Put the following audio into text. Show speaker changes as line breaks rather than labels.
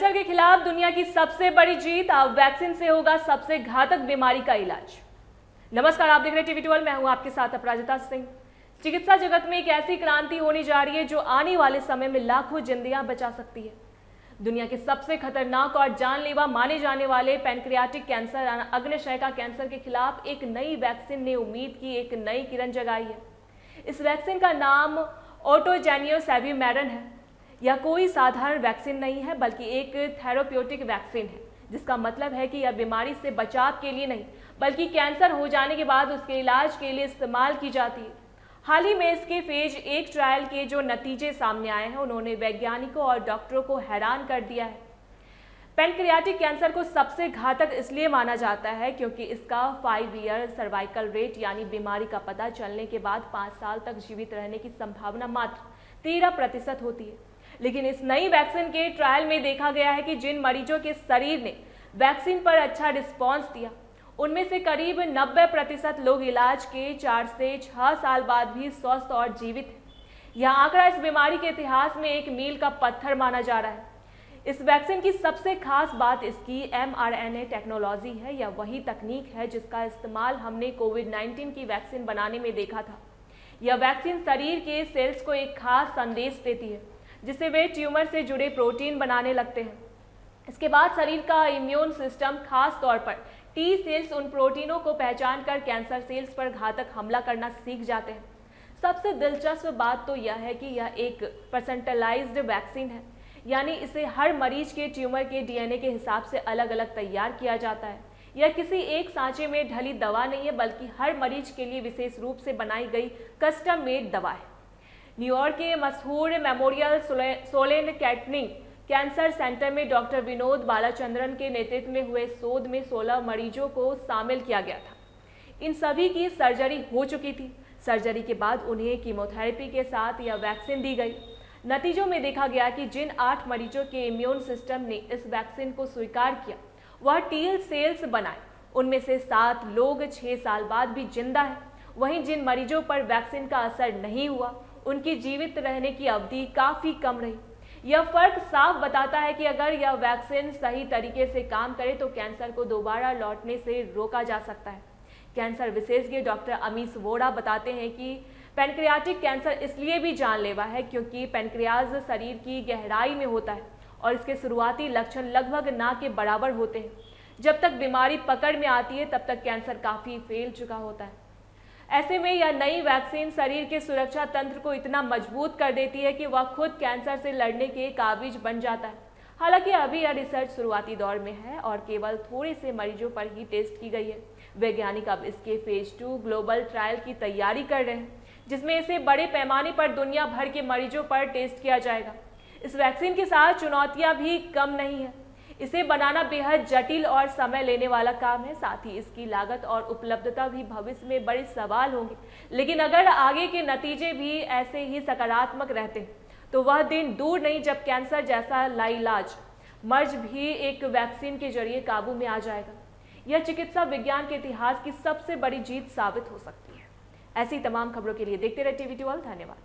Cancer के खिलाफ दुनिया की सबसे बड़ी जीत, अब वैक्सीन से होगा सबसे घातक बीमारी का इलाज। नमस्कार, आप देख रहे हैं टीवी 12। मैं हूं आपके साथ अपराजिता सिंह। चिकित्सा जगत में एक ऐसी क्रांति होने जा रही है जो आने वाले समय में लाखों जिंदगियां बचा सकती है। दुनिया के सबसे खतरनाक और जानलेवा माने जाने वाले पैनक्रियाटिक कैंसर, अग्न्याशय का कैंसर के खिलाफ एक नई वैक्सीन ने उम्मीद की एक नई किरण जगाई है। इस वैक्सीन का नाम ऑटोजेनियस एविमेरन है। यह कोई साधारण वैक्सीन नहीं है, बल्कि एक थेराप्यूटिक वैक्सीन है, जिसका मतलब है कि यह बीमारी से बचाव के लिए नहीं, बल्कि कैंसर हो जाने के बाद उसके इलाज के लिए इस्तेमाल की जाती है। हाल ही में इसके फेज 1 ट्रायल के जो नतीजे सामने आए हैं, उन्होंने वैज्ञानिकों और डॉक्टरों को हैरान कर दिया है। पैनक्रियाटिक कैंसर को सबसे घातक इसलिए माना जाता है क्योंकि इसका 5 ईयर सर्वाइकल रेट, यानी बीमारी का पता चलने के बाद 5 साल तक जीवित रहने की संभावना मात्र 13% होती है। लेकिन इस नई वैक्सीन के ट्रायल में देखा गया है कि जिन मरीजों के शरीर ने वैक्सीन पर अच्छा रिस्पॉन्स दिया, उनमें से करीब 90% लोग इलाज के 4 से 6 साल बाद भी स्वस्थ और जीवित हैं। यह आंकड़ा इस बीमारी के इतिहास में एक मील का पत्थर माना जा रहा है। इस वैक्सीन की सबसे खास बात इसकी mRNA टेक्नोलॉजी है। यह वही तकनीक है जिसका इस्तेमाल हमने कोविड-19 की वैक्सीन बनाने में देखा था। यह वैक्सीन शरीर के सेल्स को एक खास संदेश देती है, जिससे वे ट्यूमर से जुड़े प्रोटीन बनाने लगते हैं। इसके बाद शरीर का इम्यून सिस्टम, खास तौर पर टी सेल्स, उन प्रोटीनों को पहचान कर कैंसर सेल्स पर घातक हमला करना सीख जाते हैं। सबसे दिलचस्प बात तो यह है कि यह एक पर्सनलाइज्ड वैक्सीन है, यानी इसे हर मरीज के ट्यूमर के डीएनए के हिसाब से अलग अलग तैयार किया जाता है। यह किसी एक सांचे में ढली दवा नहीं है, बल्कि हर मरीज के लिए विशेष रूप से बनाई गई कस्टम मेड दवा है। न्यूयॉर्क के मशहूर मेमोरियल सोलेन कैटनी कैंसर सेंटर में डॉक्टर विनोद बालाचंद्रन के नेतृत्व में हुए शोध में 16 मरीजों को शामिल किया गया था। इन सभी की सर्जरी हो चुकी थी। सर्जरी के बाद उन्हें कीमोथेरेपी के साथ यह वैक्सीन दी गई। नतीजों में देखा गया कि जिन 8 मरीजों के इम्यून सिस्टम ने इस वैक्सीन को स्वीकार किया, वह टी सेल्स बनाए। उनमें से 7 लोग 6 साल बाद भी जिंदा हैं। वहीं जिन मरीजों पर वैक्सीन का असर नहीं हुआ, उनकी जीवित रहने की अवधि काफ़ी कम रही। यह फर्क साफ बताता है कि अगर यह वैक्सीन सही तरीके से काम करे तो कैंसर को दोबारा लौटने से रोका जा सकता है। कैंसर विशेषज्ञ डॉक्टर अमीश वोरा बताते हैं कि पैनक्रियाटिक कैंसर इसलिए भी जानलेवा है क्योंकि पैनक्रियाज शरीर की गहराई में होता है और इसके शुरुआती लक्षण लगभग ना के बराबर होते हैं। जब तक बीमारी पकड़ में आती है, तब तक कैंसर काफ़ी फैल चुका होता है। ऐसे में यह नई वैक्सीन शरीर के सुरक्षा तंत्र को इतना मजबूत कर देती है कि वह खुद कैंसर से लड़ने के काबिज बन जाता है। हालांकि अभी यह रिसर्च शुरुआती दौर में है और केवल थोड़े से मरीजों पर ही टेस्ट की गई है। वैज्ञानिक अब इसके फेज 2 ग्लोबल ट्रायल की तैयारी कर रहे हैं, जिसमें इसे बड़े पैमाने पर दुनिया भर के मरीजों पर टेस्ट किया जाएगा। इस वैक्सीन के साथ चुनौतियां भी कम नहीं है। इसे बनाना बेहद जटिल और समय लेने वाला काम है। साथ ही इसकी लागत और उपलब्धता भी भविष्य में बड़े सवाल होंगे। लेकिन अगर आगे के नतीजे भी ऐसे ही सकारात्मक रहते हैं, तो वह दिन दूर नहीं जब कैंसर जैसा लाइलाज मर्ज भी एक वैक्सीन के जरिए काबू में आ जाएगा। यह चिकित्सा विज्ञान के इतिहास की सबसे बड़ी जीत साबित हो सकती है। ऐसी तमाम खबरों के लिए देखते रहे टीवी 12। धन्यवाद।